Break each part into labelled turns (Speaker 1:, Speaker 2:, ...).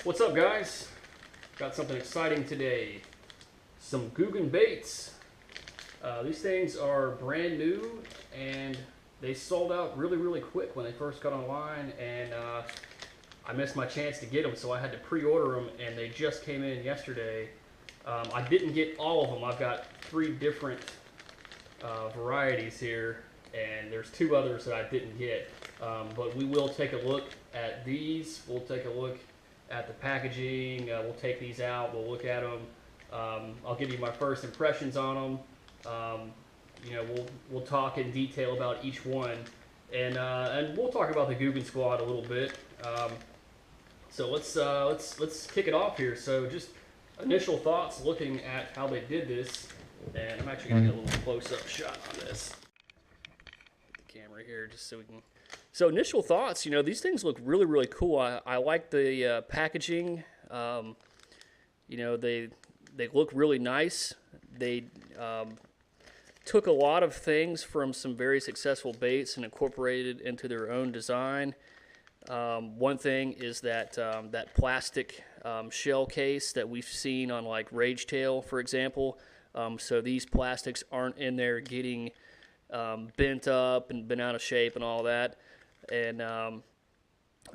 Speaker 1: What's up, guys? Got something exciting today. Some Googan Baits. These things are brand new and they sold out really quick when they first got online, and I missed my chance to get them, so I had to pre-order them, and they just came in yesterday. I didn't get all of them. I've got 3 different varieties here, and there's 2 others that I didn't get. But we will take a look at these. We'll take a look at the packaging. We'll take these out. We'll look at them. I'll give you my first impressions on them. We'll talk in detail about each one, and we'll talk about the Googan Squad a little bit. So let's kick it off here. So just initial thoughts looking at how they did this, and I'm actually gonna get a little close-up shot on this. Get the camera here just so we can. So initial thoughts, these things look really cool. I like the packaging. They look really nice. They took a lot of things from some very successful baits and incorporated into their own design. One thing is that that plastic shell case that we've seen on like Rage Tail, for example. So these plastics aren't in there getting bent up and bent out of shape and all that. And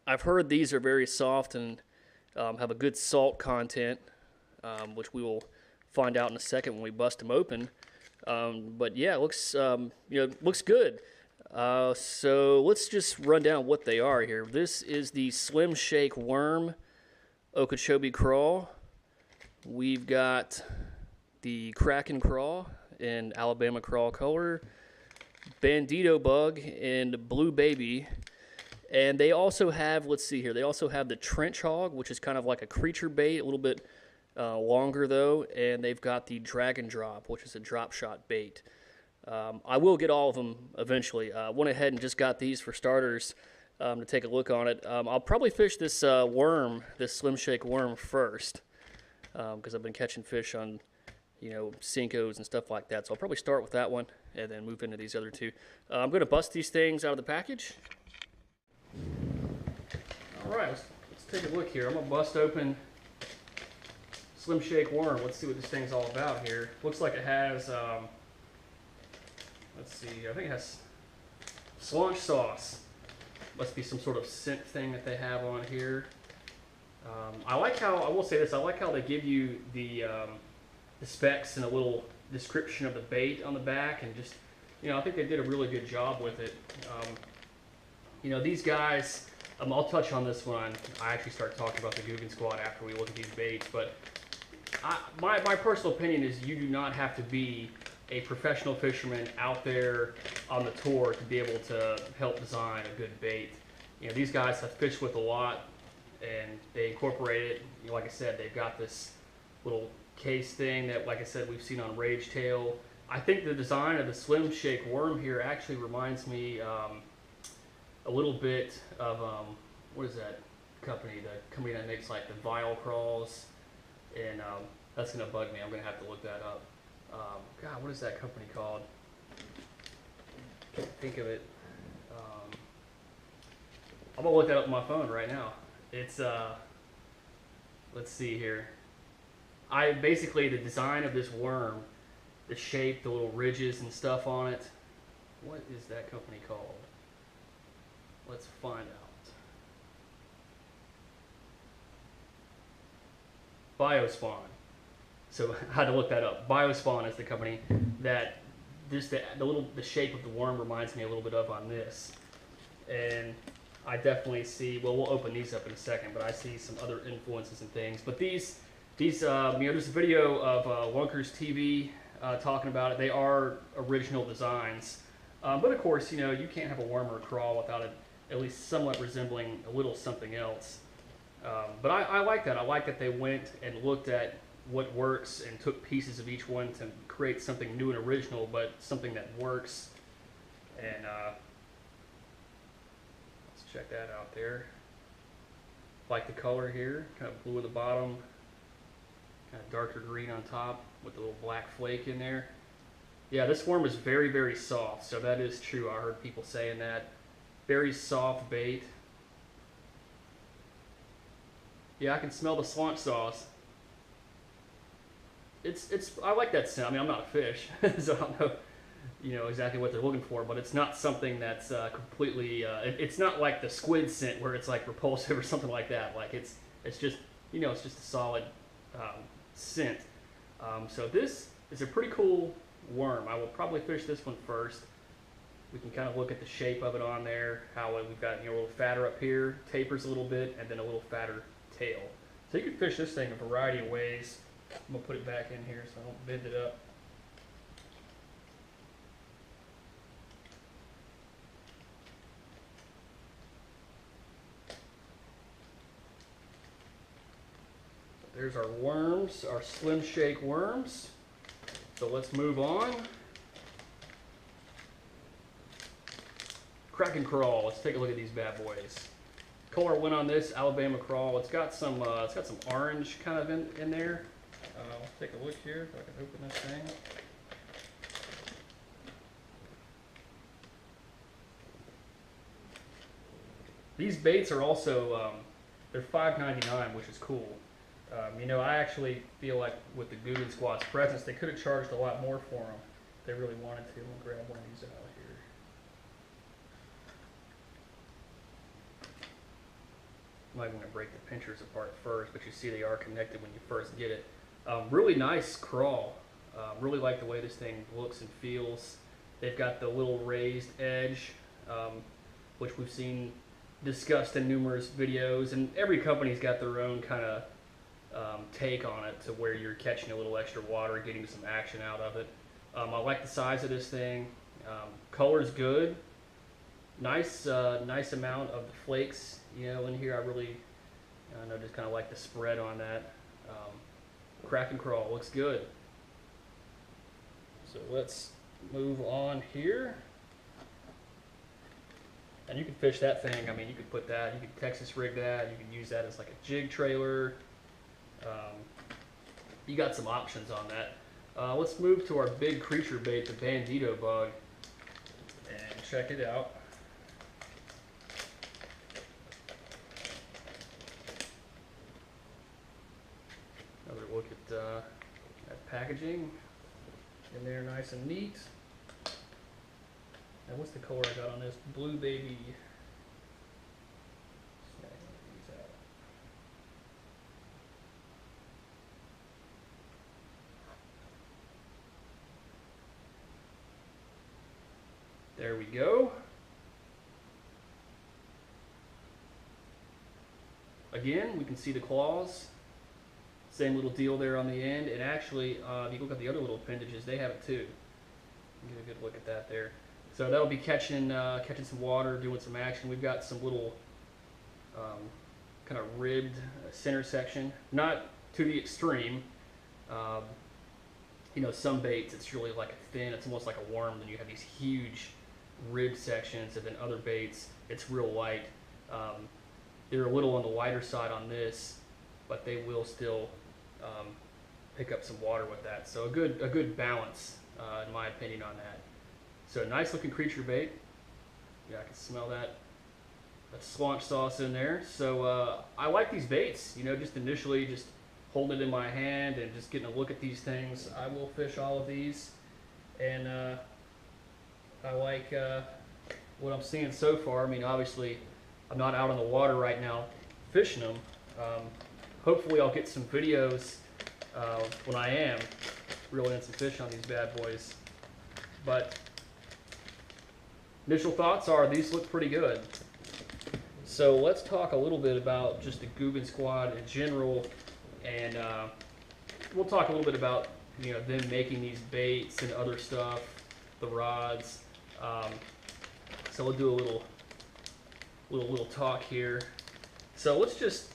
Speaker 1: I've heard these are very soft and have a good salt content, which we will find out in a second when we bust them open. But yeah, it looks looks good. So let's just run down what they are here. This is the Slim Shake Worm Okeechobee Crawl. We've got the Kraken Crawl in Alabama Crawl color, Bandito Bug and Blue Baby, and they also have, let's see here, they also have the Trench Hog, which is kind of like a creature bait, a little bit longer though, and they've got the Dragon Drop, which is a drop shot bait. I will get all of them eventually. Went ahead and just got these for starters to take a look on it. I'll probably fish this worm, this Slim Shake Worm first, because I've been catching fish on Cincos and stuff like that. So I'll probably start with that one and then move into these other 2. I'm going to bust these things out of the package. All right, let's take a look here. I'm going to bust open Slim Shake Worm. Let's see what this thing's all about here. Looks like it has, let's see, I think it has Slaunch sauce. Must be some sort of scent thing that they have on here. I will say this, I like how they give you the specs and a little description of the bait on the back, and just, I think they did a really good job with it. These guys, I'll touch on this when I actually start talking about the Googan Squad after we look at these baits, but my personal opinion is you do not have to be a professional fisherman out there on the tour to be able to help design a good bait. These guys have fished with a lot, and they incorporate it. Like I said, they've got this little case thing that, like I said, we've seen on Rage Tail. I think the design of the Slim Shake Worm here actually reminds me a little bit of, what is that company? The company that makes like the vial crawls, and that's gonna bug me. I'm gonna have to look that up. God, what is that company called? Can't think of it. I'm gonna look that up on my phone right now. It's let's see here. Basically, the design of this worm, the shape, the little ridges and stuff on it. What is that company called? Let's find out. Biospawn. So I had to look that up. Biospawn is the company that the shape of the worm reminds me a little bit of on this. And I definitely see, well, we'll open these up in a second, but I see some other influences and things. But these there's a video of Lunkers TV talking about it. They are original designs. But of course, you can't have a worm or a crawl without it at least somewhat resembling a little something else. But I like that. I like that they went and looked at what works and took pieces of each one to create something new and original, but something that works. And let's check that out there. Like the color here, kind of blue at the bottom, kind of darker green on top with a little black flake in there. Yeah, this worm is very soft, so that is true. I heard people saying that. Very soft bait. Yeah, I can smell the slaunch sauce. I like that scent. I mean, I'm not a fish, so I don't know, exactly what they're looking for, but it's not something that's completely. It's not like the squid scent where it's like repulsive or something like that. Like it's just it's just a solid scent. So this is a pretty cool worm. I will probably fish this one first. We can kind of look at the shape of it on there. How we've got a little fatter up here, tapers a little bit, and then a little fatter tail. So you can fish this thing a variety of ways. I'm gonna put it back in here so I don't bend it up. There's our worms, our Slim Shake worms. So let's move on. Kraken crawl. Let's take a look at these bad boys. Color went on this Alabama crawl. It's got some orange kind of in there. Let's take a look here if I can open this thing. These baits are also they're $5.99, which is cool. I actually feel like with the Googan Squad's presence, they could have charged a lot more for them if they really wanted to. I'm gonna grab one of these out here. I'm not going to break the pinchers apart first, but you see they are connected when you first get it. Really nice crawl. Really like the way this thing looks and feels. They've got the little raised edge, which we've seen discussed in numerous videos, and every company's got their own kind of take on it to where you're catching a little extra water, getting some action out of it. I like the size of this thing. Color's good. Nice amount of the flakes, in here. I just kind of like the spread on that. Kraken crawl looks good. So let's move on here. And you can fish that thing. I mean, you could put that, you could Texas rig that, you can use that as like a jig trailer. You got some options on that. Let's move to our big creature bait, the Bandito bug, and check it out. Another look at that packaging in there, nice and neat. And what's the color I got on this? Blue baby. There we go. Again, we can see the claws. Same little deal there on the end. And actually, if you look at the other little appendages, they have it too. Get a good look at that there. So that'll be catching some water, doing some action. We've got some little kind of ribbed center section. Not to the extreme. Some baits, it's really like a thin, it's almost like a worm. Then you have these huge rib sections, and then other baits, it's real light. They're a little on the wider side on this, but they will still pick up some water with that. So a good balance, in my opinion, on that. So nice looking creature bait. Yeah, I can smell that slaunch sauce in there. So I like these baits. Just initially, just holding it in my hand and just getting a look at these things. I will fish all of these, and I like what I'm seeing so far. I mean, obviously, I'm not out on the water right now fishing them. Hopefully, I'll get some videos when I am reeling in some fish on these bad boys. But initial thoughts are these look pretty good. So let's talk a little bit about just the Googan Squad in general, and we'll talk a little bit about them making these baits and other stuff, the rods. So we'll do a little talk here. So let's just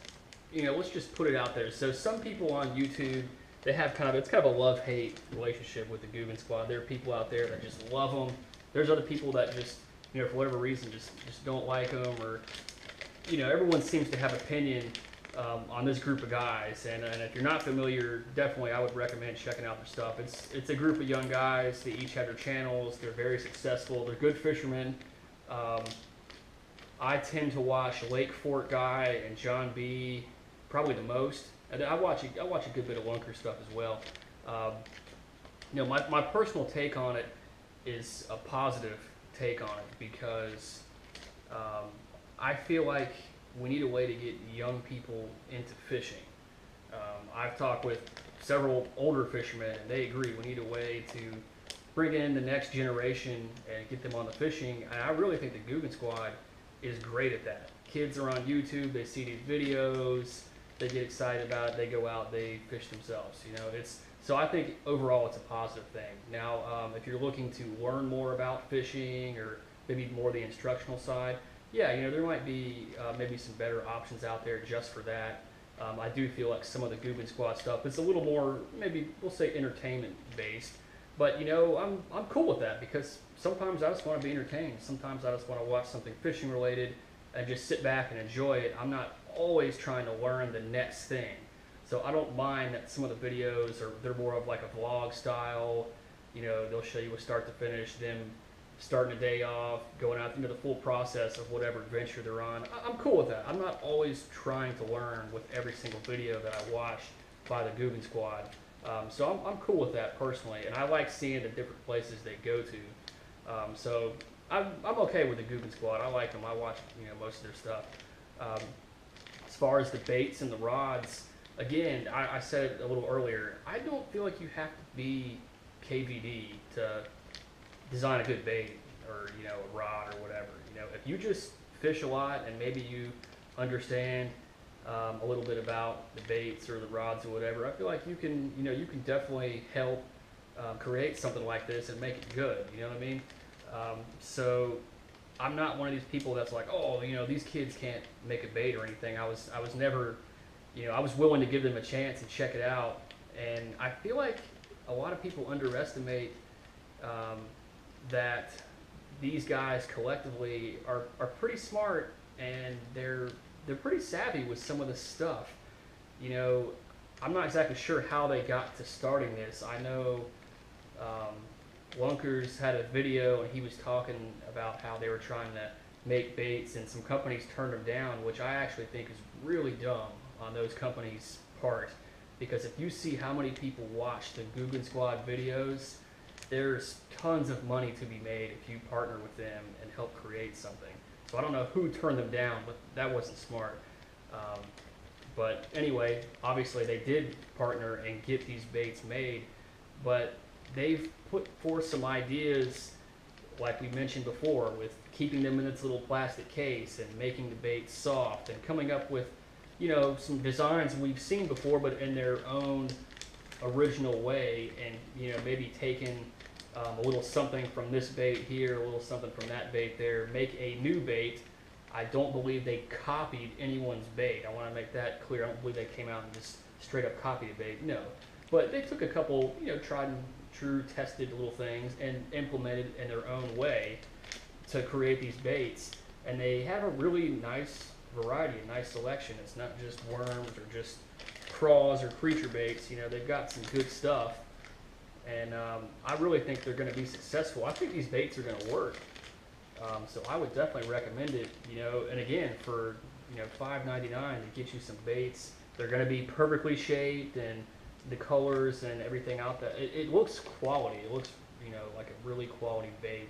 Speaker 1: put it out there. So some people on YouTube, they have it's kind of a love-hate relationship with the Googan Squad. There are people out there that just love them. There's other people that just for whatever reason just don't like them, or everyone seems to have opinion on this group of guys. And if you're not familiar, definitely I would recommend checking out their stuff. It's a group of young guys. They each have their channels. They're very successful. They're good fishermen. I tend to watch Lake Fort Guy and John B. probably the most. And I watch a good bit of lunker stuff as well. Um, my personal take on it is a positive take on it because um, I feel like we need a way to get young people into fishing. I've talked with several older fishermen, and they agree we need a way to bring in the next generation and get them on the fishing. And I really think the Googan Squad is great at that. Kids are on YouTube, they see these videos, they get excited about it, they go out, they fish themselves. So I think overall it's a positive thing. Now, if you're looking to learn more about fishing or maybe more the instructional side, yeah, there might be maybe some better options out there just for that. I do feel like some of the Googan Squad stuff is a little more, maybe we'll say entertainment based. But I'm cool with that because sometimes I just want to be entertained. Sometimes I just want to watch something fishing related and just sit back and enjoy it. I'm not always trying to learn the next thing. So I don't mind that some of the videos they're more of like a vlog style. They'll show you a start to finish, them starting a day off, going out into the full process of whatever adventure they're on. I'm cool with that. I'm not always trying to learn with every single video that I watch by the Googan Squad. So I'm cool with that personally, and I like seeing the different places they go to. So I'm okay with the Googan Squad. I like them. I watch most of their stuff. As far as the baits and the rods, again, I said it a little earlier. I don't feel like you have to be KVD to design a good bait or a rod or whatever. If you just fish a lot and maybe you understand a little bit about the baits or the rods or whatever, I feel like you can definitely help create something like this and make it good. You know what I mean? So I'm not one of these people that's like, oh, these kids can't make a bait or anything. I was never, I was willing to give them a chance and check it out. And I feel like a lot of people underestimate that these guys collectively are pretty smart, and they're pretty savvy with some of this stuff. I'm not exactly sure how they got to starting this. I know Lunkers had a video, and he was talking about how they were trying to make baits, and some companies turned them down, which I actually think is really dumb on those companies' part. Because if you see how many people watch the Googan Squad videos, there's tons of money to be made if you partner with them and help create something. So I don't know who turned them down, but that wasn't smart. But anyway, obviously they did partner and get these baits made, but they've put forth some ideas, like we mentioned before, with keeping them in its little plastic case and making the bait soft and coming up with, some designs we've seen before, but in their own original way, and maybe taking a little something from this bait here, a little something from that bait there, make a new bait. I don't believe they copied anyone's bait. I want to make that clear. I don't believe they came out and just straight up copied a bait. No, but they took a couple, tried and true, tested little things and implemented in their own way to create these baits. And they have a really nice variety, a nice selection. It's not just worms or just craws or creature baits. They've got some good stuff, and I really think they're going to be successful. I think these baits are going to work, so I would definitely recommend it. And again, for $5.99 to get you some baits, they're going to be perfectly shaped, and the colors and everything out there. It looks quality. It looks like a really quality bait.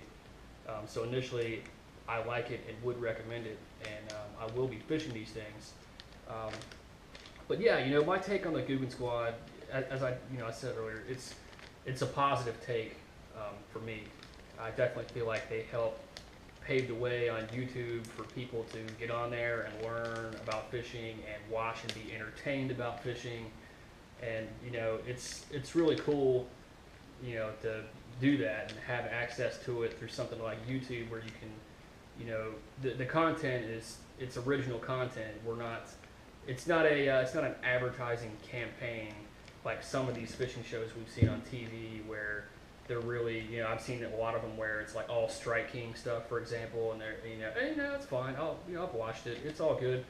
Speaker 1: So initially, I like it and would recommend it, and I will be fishing these things. But yeah, my take on the Googan Squad, as I said earlier, it's a positive take for me. I definitely feel like they help pave the way on YouTube for people to get on there and learn about fishing and watch and be entertained about fishing. And it's really cool, to do that and have access to it through something like YouTube, where you can, the content it's original content. It's not an advertising campaign like some of these fishing shows we've seen on TV, where they're really, I've seen a lot of them where it's like all Strike King stuff, for example, and they're, it's fine. I've watched it. It's all good.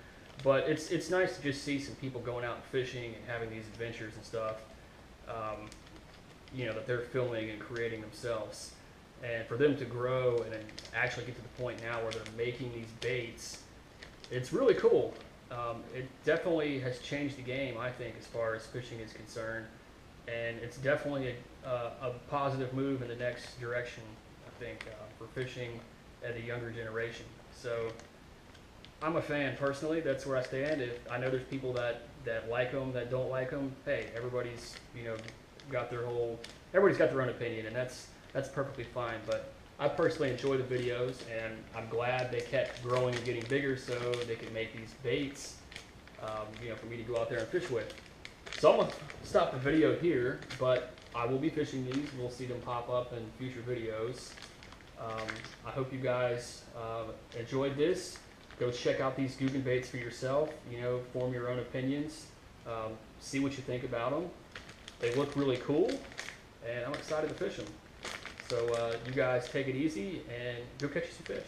Speaker 1: But it's nice to just see some people going out and fishing and having these adventures and stuff, that they're filming and creating themselves. And for them to grow and then actually get to the point now where they're making these baits, it's really cool. It definitely has changed the game, I think, as far as fishing is concerned, and it's definitely a positive move in the next direction, I think, for fishing at a younger generation. So I'm a fan personally. That's where I stand. I know there's people that like them, that don't like them. Hey, everybody's got their everybody's got their own opinion, and that's perfectly fine. But I personally enjoy the videos, and I'm glad they kept growing and getting bigger so they could make these baits, for me to go out there and fish with. So I'm gonna stop the video here, but I will be fishing these. We'll see them pop up in future videos. I hope you guys enjoyed this. Go check out these Googan Baits for yourself. Form your own opinions. See what you think about them. They look really cool, and I'm excited to fish them. So you guys take it easy and go catch you some fish.